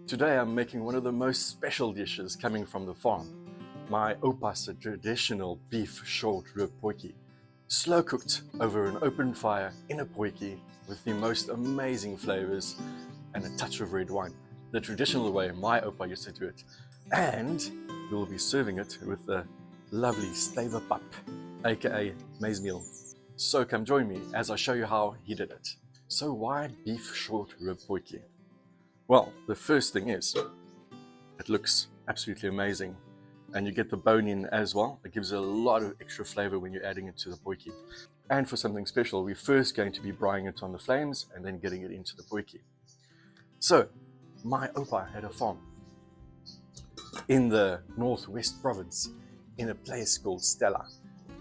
Today I'm making one of the most special dishes coming from the farm. My Oupa's traditional beef short rib potjie. Slow cooked over an open fire in a potjie with the most amazing flavors and a touch of red wine. The traditional way my Oupa used to do it. And we'll be serving it with the lovely flavour pap, aka maize meal. So come join me as I show you how he did it. So why beef short rib potjie? Well, the first thing is, it looks absolutely amazing. And you get the bone in as well. It gives a lot of extra flavor when you're adding it to the potjie. And for something special, we're first going to be braaiing it on the flames and then getting it into the potjie. So, my Oupa had a farm in the Northwest Province in a place called Stella.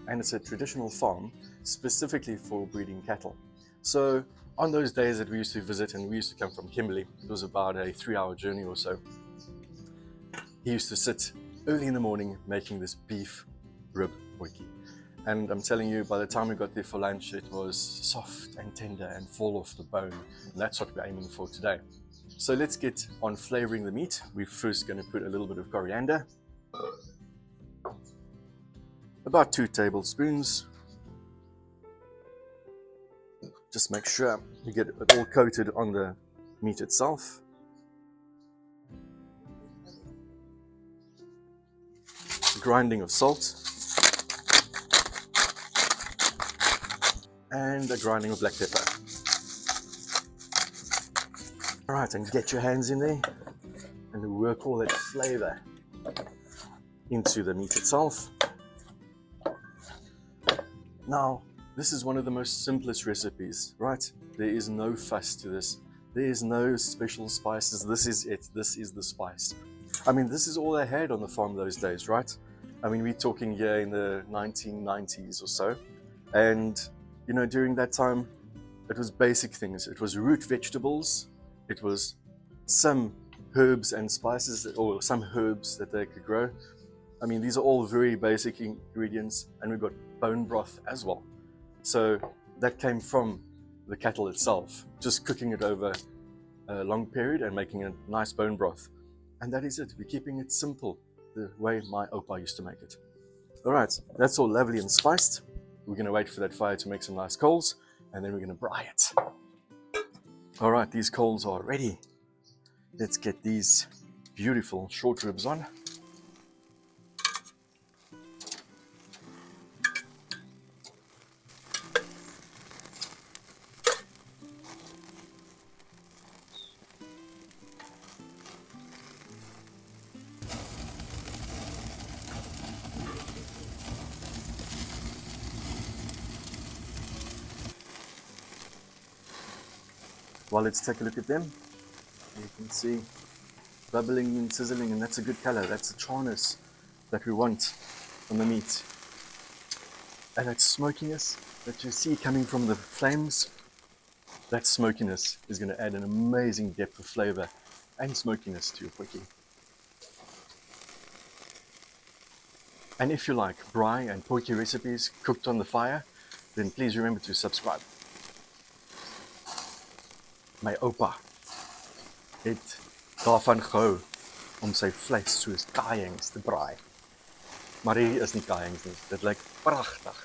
And it's a traditional farm specifically for breeding cattle. So on those days that we used to visit, and we used to come from Kimberley, it was about a 3-hour journey or so, he used to sit early in the morning making this beef rib potjie. And I'm telling you, by the time we got there for lunch, it was soft and tender and fall off the bone. And that's what we're aiming for today. So let's get on flavoring the meat. We're first going to put a little bit of coriander, about 2 tablespoons. Just make sure you get it all coated on the meat itself. Grinding of salt. And a grinding of black pepper. Alright, and get your hands in there and work all that flavor into the meat itself. Now, this is one of the most simplest recipes, right? There is no fuss to this. There is no special spices. This is it. This is the spice. I mean, this is all they had on the farm those days, right? I mean, we're talking here in the 1990s or so. And, you know, during that time, it was basic things. It was root vegetables. It was some herbs and spices, or some herbs that they could grow. I mean, these are all very basic ingredients, and we've got bone broth as well. So that came from the cattle itself, just cooking it over a long period and making a nice bone broth. And that is it. We're keeping it simple, the way my Oupa used to make it. All right, that's all lovely and spiced. We're going to wait for that fire to make some nice coals, and then we're going to braai it. All right, these coals are ready. Let's get these beautiful short ribs on. Well, let's take a look at them. You can see bubbling and sizzling, and that's a good color. That's the charness that we want on the meat. And that smokiness that you see coming from the flames, that smokiness is going to add an amazing depth of flavor and smokiness to your potjie. And if you like braai and potjie recipes cooked on the fire, then please remember to subscribe. My Oupa het daarvan gehou om sy vleis soos kaaiings te braai. Maar hier is nie kaaiings nie. Dit lyk pragtig.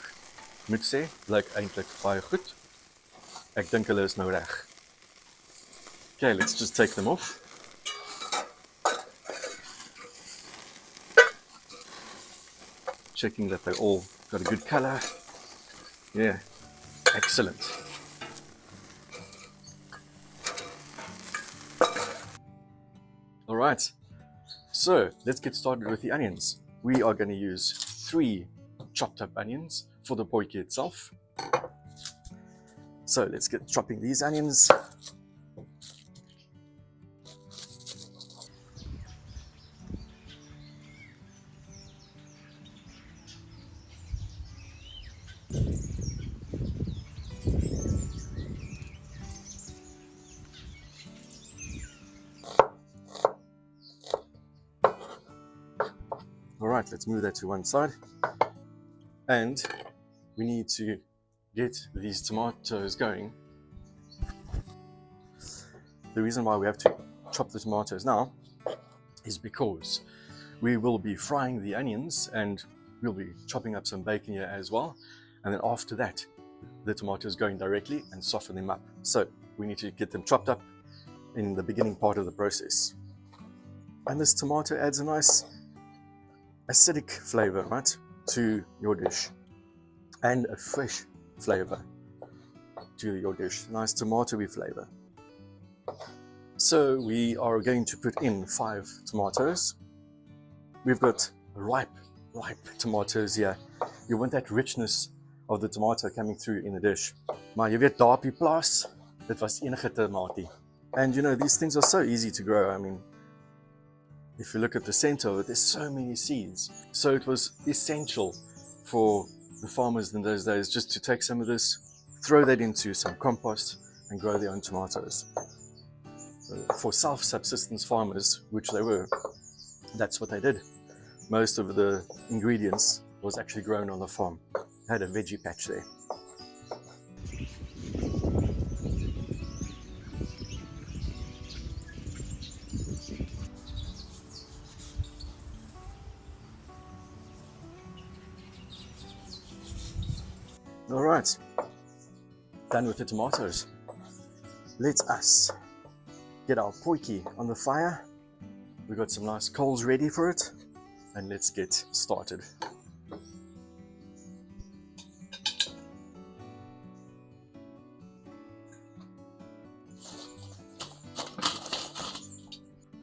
Ek moet sê, lyk eintlik baie goed. Ek dink hulle is nou reg. Okay, let's just take them off. Checking that they all got a good color. Yeah, excellent. Alright, so let's get started with the onions. We are going to use 3 chopped up onions for the potjie itself. So let's get chopping these onions. Alright, let's move that to one side. And we need to get these tomatoes going. The reason why we have to chop chop the tomatoes now is because we will be frying the onions and we'll be chopping up some bacon here as well. And then after that, the tomatoes going directly and soften them up. So we need to get them chopped up in the beginning part of the process. And this tomato adds a nice acidic flavor, right, to your dish, and a fresh flavor to your dish. Nice tomatoey flavor. So we are going to put in 5 tomatoes. We've got ripe tomatoes here. You want that richness of the tomato coming through in the dish. Maar jy weet daar op die plaas, dit was enige tamatie. And you know, these things are so easy to grow. I mean, if you look at the center of it, there's so many seeds. So it was essential for the farmers in those days just to take some of this, throw that into some compost and grow their own tomatoes. For self-subsistence farmers, which they were, that's what they did. Most of the ingredients was actually grown on the farm. They had a veggie patch there. All right, done with the tomatoes. Let us get our potjie on the fire. We've got some nice coals ready for it, and let's get started.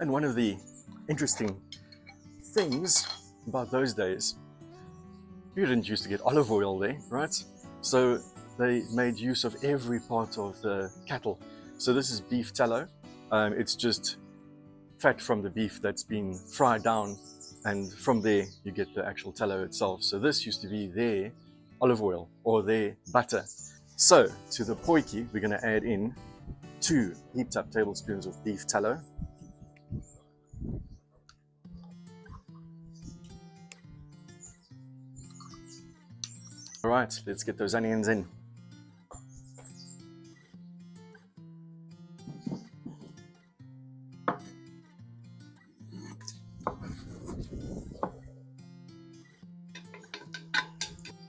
And one of the interesting things about those days, you didn't used to get olive oil there, right? So they made use of every part of the cattle. So this is beef tallow. It's just fat from the beef that's been fried down, and from there you get the actual tallow itself. So this used to be their olive oil or their butter. So to the potjie, we're going to add in 2 heaped up tablespoons of beef tallow. All right, let's get those onions in.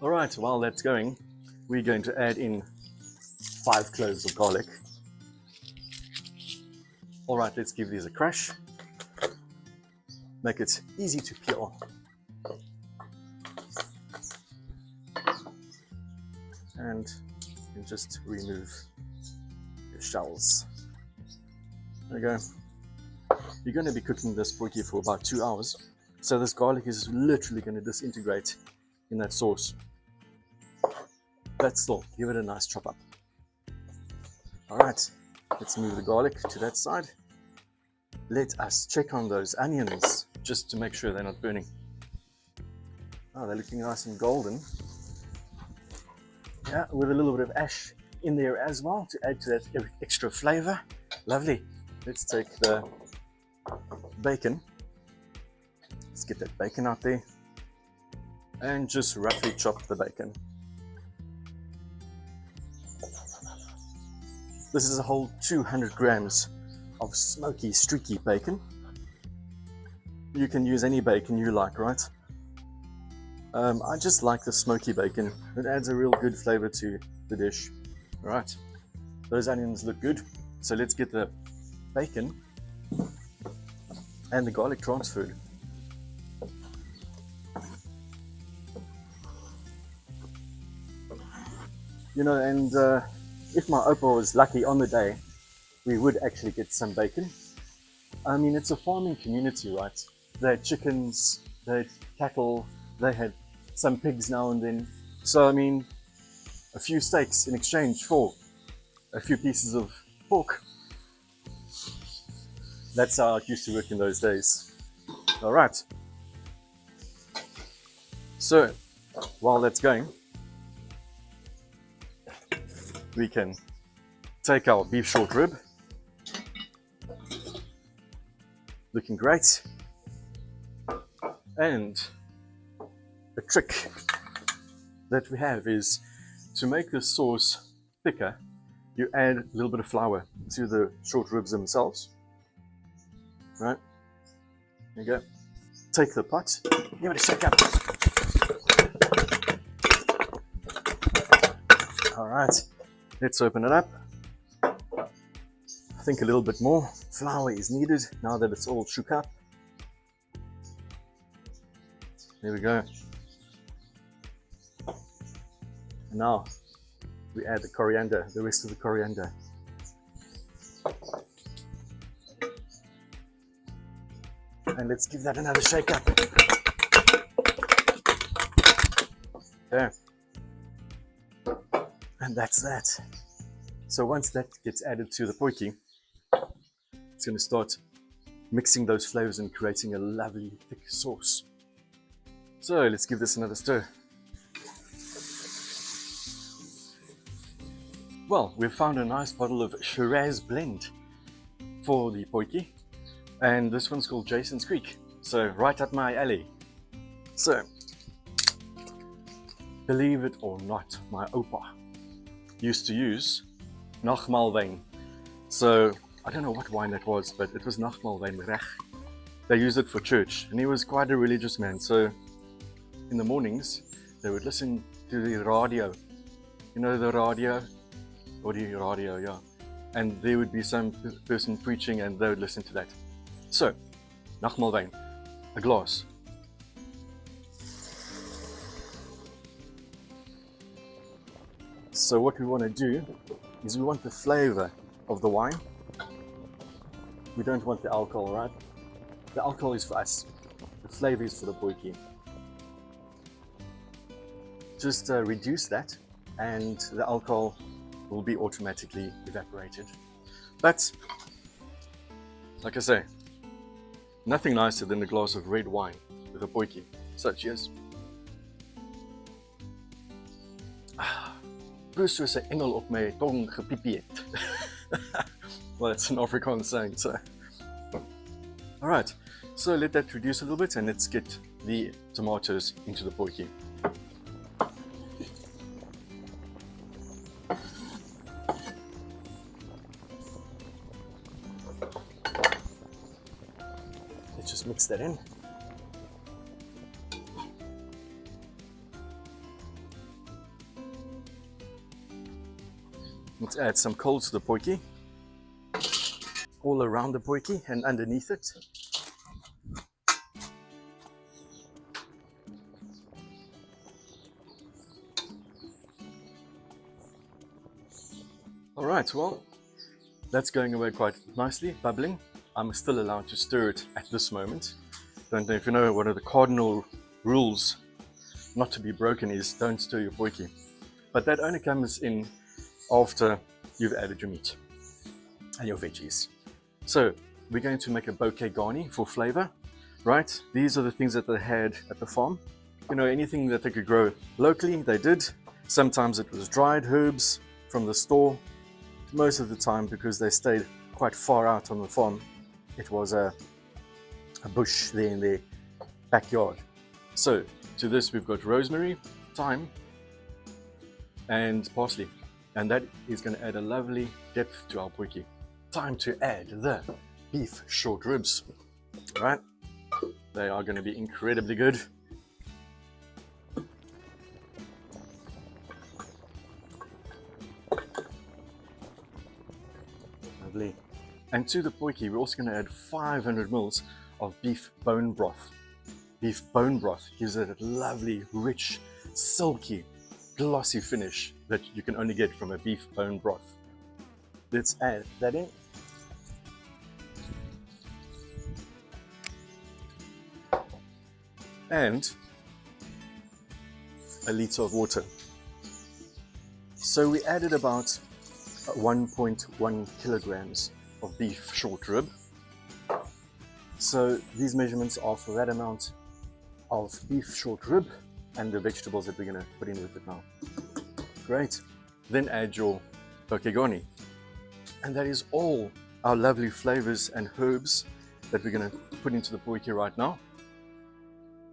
All right, while that's going, we're going to add in 5 cloves of garlic. All right, let's give these a crush. Make it easy to peel. And you can just remove your shells. There we go. You're going to be cooking this potjie for about 2 hours. So this garlic is literally going to disintegrate in that sauce. But still, give it a nice chop up. Alright, let's move the garlic to that side. Let us check on those onions just to make sure they're not burning. Oh, they're looking nice and golden. Yeah, with a little bit of ash in there as well to add to that extra flavor. Lovely. Let's take the bacon. Let's get that bacon out there and just roughly chop the bacon. This is a whole 200 grams of smoky, streaky bacon. You can use any bacon you like, right? I just like the smoky bacon. It adds a real good flavor to the dish. All right, those onions look good. So let's get the bacon and the garlic transferred. You know, and if my Oupa was lucky on the day, we would actually get some bacon. I mean, it's a farming community, right? They had chickens, they had cattle, they had some pigs now and then. So, I mean, a few steaks in exchange for a few pieces of pork. That's how it used to work in those days. All right. So, while that's going, we can take our beef short rib. Looking great. And a trick that we have is to make the sauce thicker, you add a little bit of flour to the short ribs themselves. right? There you go. Take the pot, give it a shake up. All right, let's open it up. I think a little bit more flour is needed now that it's all shook up. There we go. And now we add the coriander, the rest of the coriander. And let's give that another shake up. There. And that's that. So once that gets added to the potjie, it's going to start mixing those flavors and creating a lovely thick sauce. So let's give this another stir. Well, we've found a nice bottle of Shiraz blend for the potjie, and this one's called Jason's Creek, so right up my alley. So, believe it or not, my Oupa used to use Nachtmaalwijn. So, I don't know what wine that was, but it was Nachtmaalwijn reg. They used it for church, and he was quite a religious man, so in the mornings, they would listen to the radio. You know the radio? Or the radio, yeah. And there would be some person preaching and they would listen to that. So, Nachtmaalwijn, a glass. So what we want to do is we want the flavor of the wine. We don't want the alcohol, right? The alcohol is for us. The flavor is for the potjie. Just reduce that and the alcohol will be automatically evaporated. But, like I say, nothing nicer than a glass of red wine with a potjie. So, cheers. Bruce soos 'n engel op my tong gepiepie het. Well, it's an Afrikaans saying, so. Alright, so let that reduce a little bit and let's get the tomatoes into the potjie. Just mix that in. Let's add some coal to the potjie, all around the potjie and underneath it. Alright, well, that's going away quite nicely, bubbling. I'm still allowed to stir it at this moment. Don't know if you know, one of the cardinal rules not to be broken is don't stir your potjie. But that only comes in after you've added your meat and your veggies. So we're going to make a bouquet garni for flavor, right? These are the things that they had at the farm. You know, anything that they could grow locally, they did. Sometimes it was dried herbs from the store. Most of the time, because they stayed quite far out on the farm, it was a bush there in their backyard. So to this we've got rosemary, thyme and parsley, and that is going to add a lovely depth to our potjie. Time to add the beef short ribs. Right, they are going to be incredibly good. Lovely. And to the potjie, we're also going to add 500 ml of beef bone broth. Beef bone broth gives it a lovely, rich, silky, glossy finish that you can only get from a beef bone broth. Let's add that in. And a liter of water. So we added about 1.1 kilograms of beef short rib. So these measurements are for that amount of beef short rib and the vegetables that we're going to put in with it now. Great. Then add your bouquet garni. And that is all our lovely flavors and herbs that we're going to put into the potjie right now.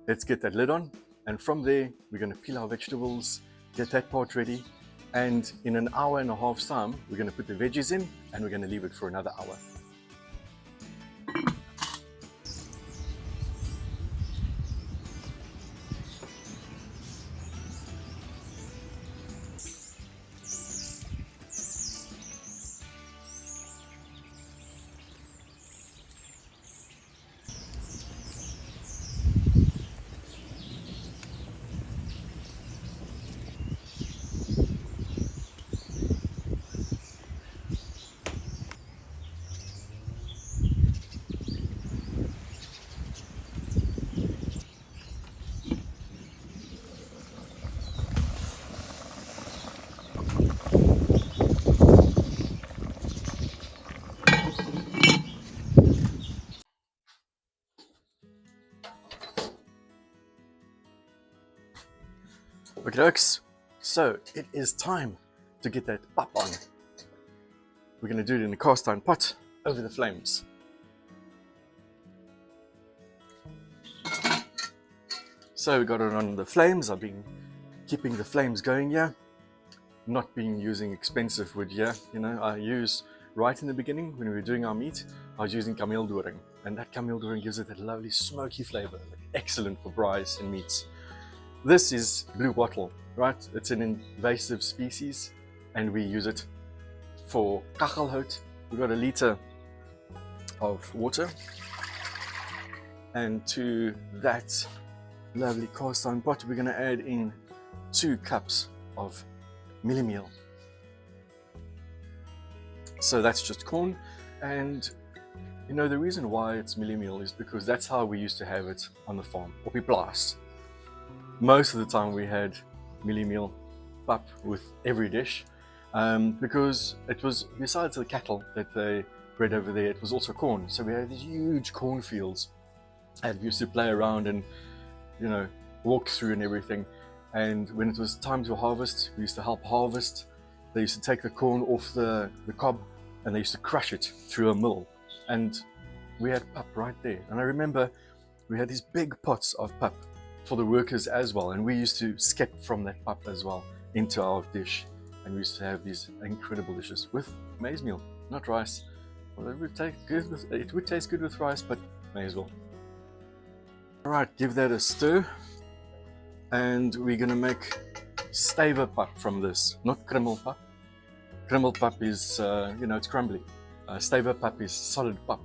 Let's get that lid on, and from there we're going to peel our vegetables, get that part ready, and in an hour and a half's time we're going to put the veggies in and we're going to leave it for another hour. Okay, folks. So it is time to get that pap on. We're going to do it in a cast iron pot over the flames. So we got it on the flames. I've been keeping the flames going here, not been using expensive wood here. You know, I use right in the beginning when we were doing our meat, I was using kameeldoring, and that kameeldoring gives it that lovely smoky flavor, excellent for braais and meats. This is blue bottle, right? It's an invasive species, and we use it for kachelhout. We've got a liter of water, and to that lovely cast iron pot, we're going to add in 2 cups of mielie meal. So that's just corn, and you know the reason why it's mielie meal is because that's how we used to have it on the farm, op die plaas. Most of the time we had mielie meal pap with every dish, because it was, besides the cattle that they bred over there, it was also corn. So we had these huge cornfields, and we used to play around and, you know, walk through and everything. And when it was time to harvest, we used to help harvest. They used to take the corn off the cob, and they used to crush it through a mill. And we had pap right there. And I remember we had these big pots of pap for the workers as well. And we used to skip from that pap as well into our dish. And we used to have these incredible dishes with maize meal, not rice. Well, it would taste good with rice, but may as well. All right, give that a stir. And we're gonna make flavour pap from this, not krummel pap. Krummel pap is, you know, it's crumbly. Flavour pap is solid pap.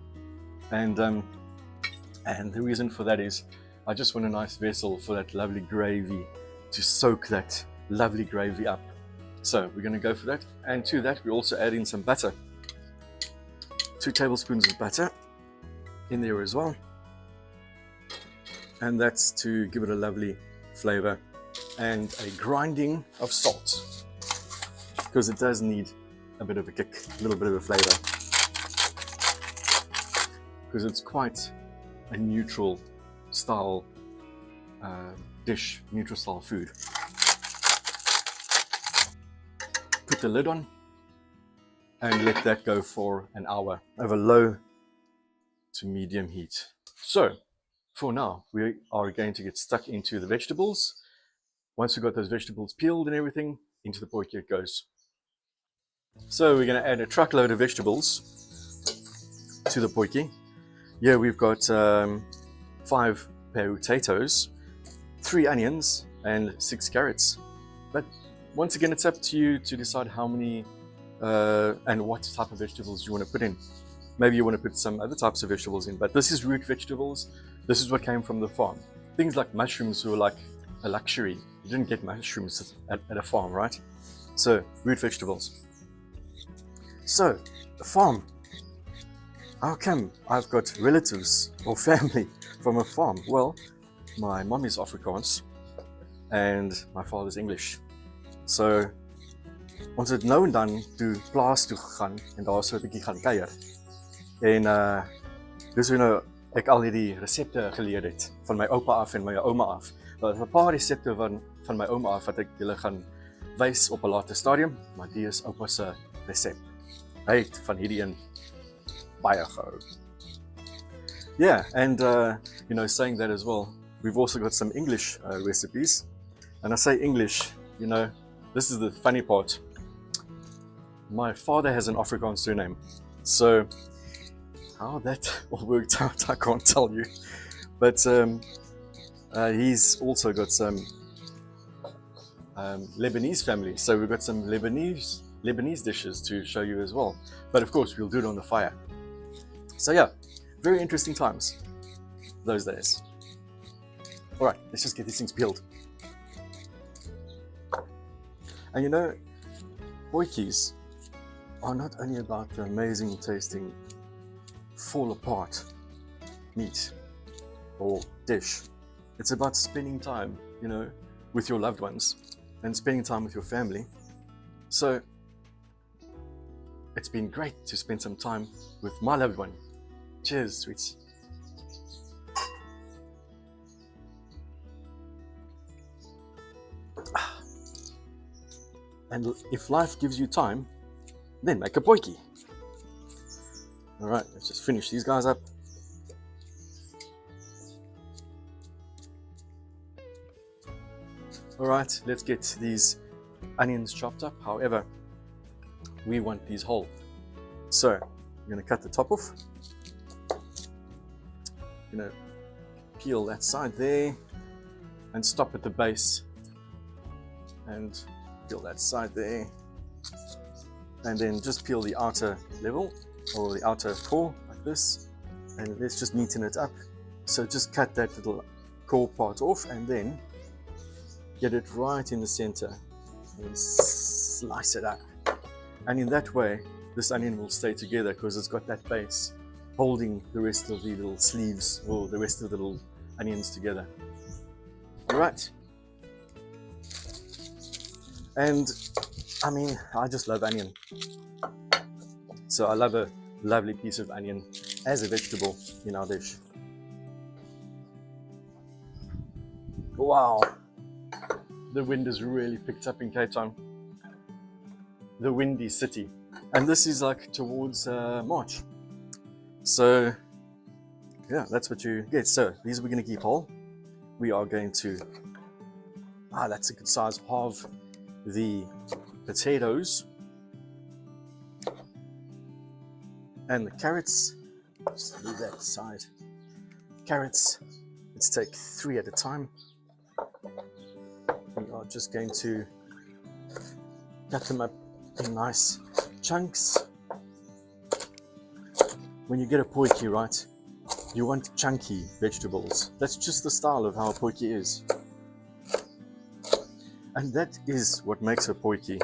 And the reason for that is I just want a nice vessel for that lovely gravy to soak that lovely gravy up. So we're gonna go for that. And to that, we also add in some butter. 2 tablespoons of butter in there as well. And that's to give it a lovely flavor, and a grinding of salt, because it does need a bit of a kick, a little bit of a flavor, because it's quite a neutral style dish, neutral style food. Put the lid on and let that go for an hour over low to medium heat. So for now, we are going to get stuck into the vegetables. Once we've got those vegetables peeled and everything, into the potjie it goes. So we're going to add a truckload of vegetables to the potjie. Here we've got 5 potatoes, 3 onions, and 6 carrots. But once again, it's up to you to decide how many and what type of vegetables you want to put in. Maybe you want to put some other types of vegetables in, but this is root vegetables. This is what came from the farm. Things like mushrooms were like a luxury. You didn't get mushrooms at a farm, right? So, root vegetables. So, the farm. How come I've got relatives or family from a farm? Well, my mom is Afrikaans and my father's English. So, ons het nou en dan toe plaas toe gegaan en daar so 'n bietjie gaan kuier. En dis hoe nou ek al hierdie resepte geleer het van my oupa af en my ouma af. Daar is 'n paar resepte van my ouma af wat ek julle gaan wys op 'n later stadium, maar die is oupa se resep. Hy het van hierdie een baie gehou. Yeah, and you know, saying that as well, we've also got some English recipes. And I say English, you know, this is the funny part. My father has an Afrikaans surname, so how that all worked out, I can't tell you. But he's also got some Lebanese family, so we've got some Lebanese dishes to show you as well. But of course, we'll do it on the fire. So yeah, very interesting times those days. All right, let's just get these things peeled. And you know, potjies are not only about the amazing tasting fall apart meat or dish. It's about spending time, you know, with your loved ones and spending time with your family. So it's been great to spend some time with my loved one. Cheers, sweets. Ah. And if life gives you time, then make a potjie. All right, let's just finish these guys up. All right, let's get these onions chopped up. However, we want these whole. So I'm going to cut the top off. I'm going to peel that side there and stop at the base and peel that side there, and then just peel the outer level or the outer core like this, and let's just neaten it up. So just cut that little core part off and then get it right in the center and slice it up. And in that way, this onion will stay together because it's got that base holding the rest of the little sleeves or the rest of the little onions together. All right. And I mean, I just love onion. So I love a lovely piece of onion as a vegetable in our dish. Wow. The wind has really picked up in Cape Town. The windy city. And this is like towards March. So yeah, that's what you get. So these we're going to keep whole. We are going to, that's a good size, halve the potatoes and the carrots. Just leave that aside. Carrots, let's take 3 at a time. We are just going to cut them up in nice chunks. When you get a potjie, right, you want chunky vegetables. That's just the style of how a potjie is. And that is what makes a potjie,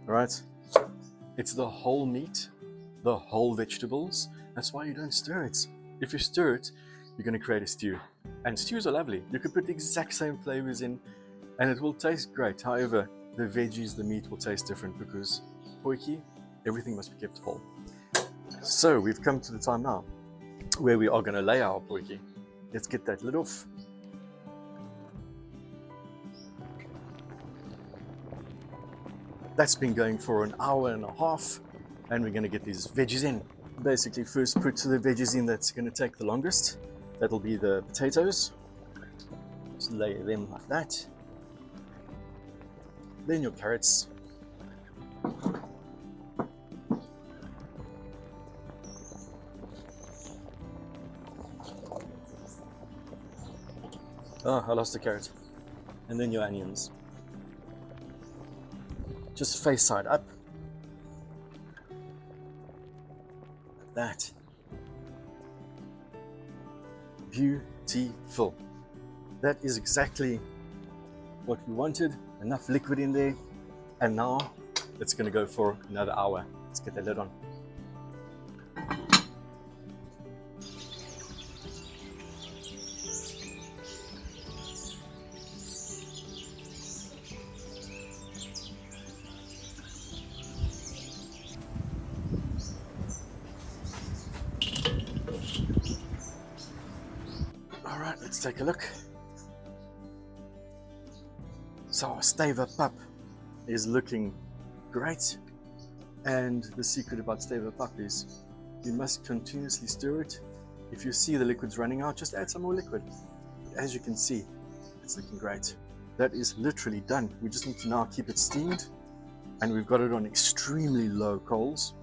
right? It's the whole meat, the whole vegetables. That's why you don't stir it. If you stir it, you're going to create a stew. And stews are lovely. You can put the exact same flavors in and it will taste great. However, the veggies, the meat will taste different because potjie, everything must be kept whole. So we've come to the time now where we are going to lay our potjie. Let's get that lid off. That's been going for an hour and a half, and we're going to get these veggies in. Basically, first put the veggies in that's going to take the longest. That'll be the potatoes. Just lay them like that. Then your carrots. Oh, I lost the carrot. And then your onions. Just face side up. Like that. Beautiful. That is exactly what we wanted. Enough liquid in there. And now it's going to go for another hour. Let's get the lid on. All right, let's take a look. So our flavour pap is looking great, and the secret about flavour pap is you must continuously stir it. If you see the liquid's running out, just add some more liquid. But as you can see, it's looking great. That is literally done. We just need to now keep it steamed, and we've got it on extremely low coals.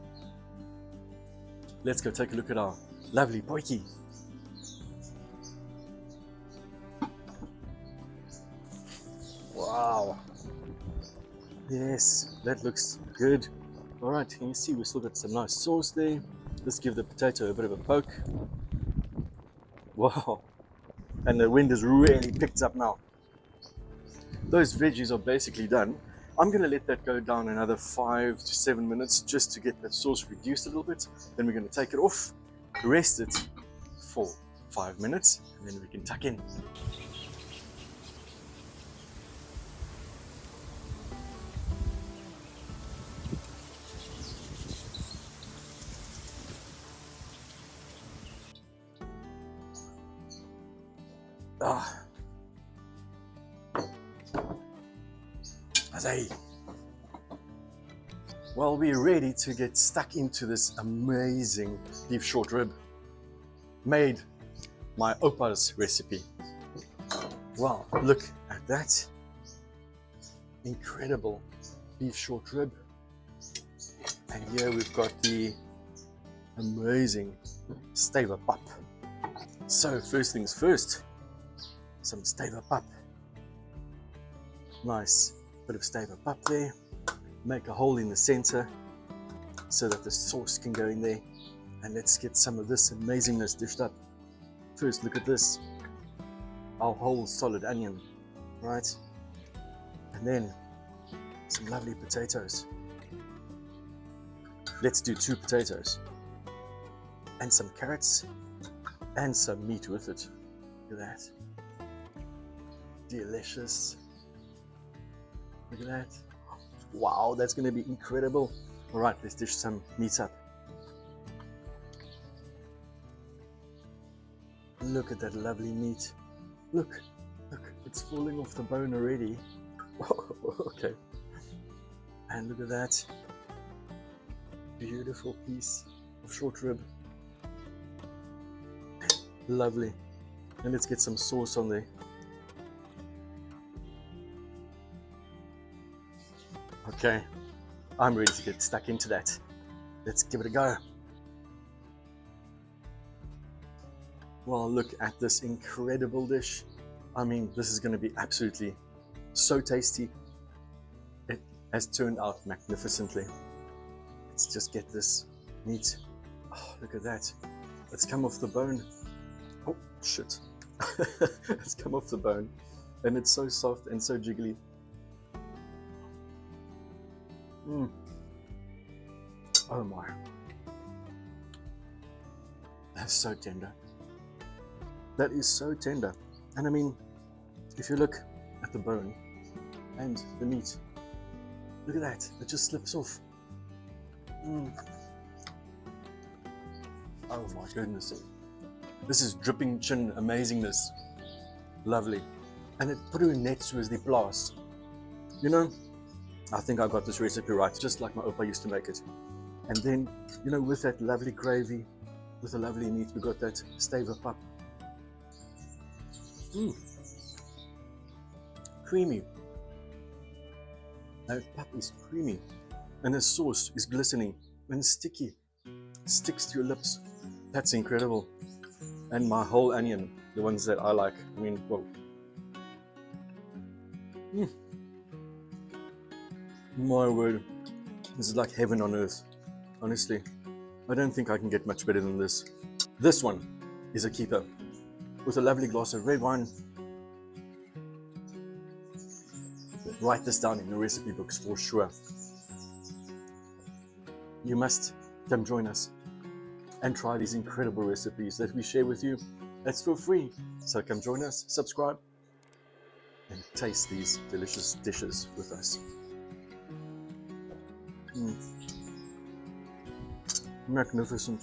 Let's go take a look at our lovely potjie. Wow. Yes, that looks good. All right, can you see we've still got some nice sauce there. Let's give the potato a bit of a poke. Wow. And the wind has really picked up now. Those veggies are basically done. I'm going to let that go down another 5 to 7 minutes just to get that sauce reduced a little bit. Then we're going to take it off, rest it for 5 minutes, and then we can tuck in. Azai. Well, we're ready to get stuck into this amazing beef short rib made my Oupa's recipe. Wow, look at that. Incredible beef short rib. And here we've got the amazing flavour pap. So first things first, some flavour pap. Nice bit of flavour pap there. Make a hole in the center so that the sauce can go in there. And let's get some of this amazingness dished up. First, look at this. Our whole solid onion, right? And then some lovely potatoes. Let's do 2 potatoes. And some carrots. And some meat with it. Look at that. Delicious. Look at that. Wow, that's going to be incredible. All right, let's dish some meat up. Look at that lovely meat. Look, it's falling off the bone already. Okay. And look at that. Beautiful piece of short rib. Lovely. And let's get some sauce on there. Okay, I'm ready to get stuck into that. Let's give it a go. Well, look at this incredible dish. I mean, this is going to be absolutely so tasty. It has turned out magnificently. Let's just get this meat. Oh, look at that. It's come off the bone. Oh, shit. It's come off the bone. And it's so soft and so jiggly. Oh my. That's so tender. That is so tender. And I mean, if you look at the bone and the meat, look at that. It just slips off. Oh my goodness. This is dripping chin amazingness. Lovely. And it net with the blast. You know, I think I got this recipe right, just like my Oupa used to make it. And then, you know, with that lovely gravy, with the lovely meat, we got that flavour pap. Creamy. That pap is creamy. And the sauce is glistening and sticky. Sticks to your lips. That's incredible. And my whole onion, the ones that I like. I mean, whoa. My word, this is like heaven on earth. Honestly, I don't think I can get much better than this. This one is a keeper with a lovely glass of red wine. Write this down in the recipe books for sure. You must come join us and try these incredible recipes that we share with you. It's for free. So come join us, subscribe, and taste these delicious dishes with us. Magnificent.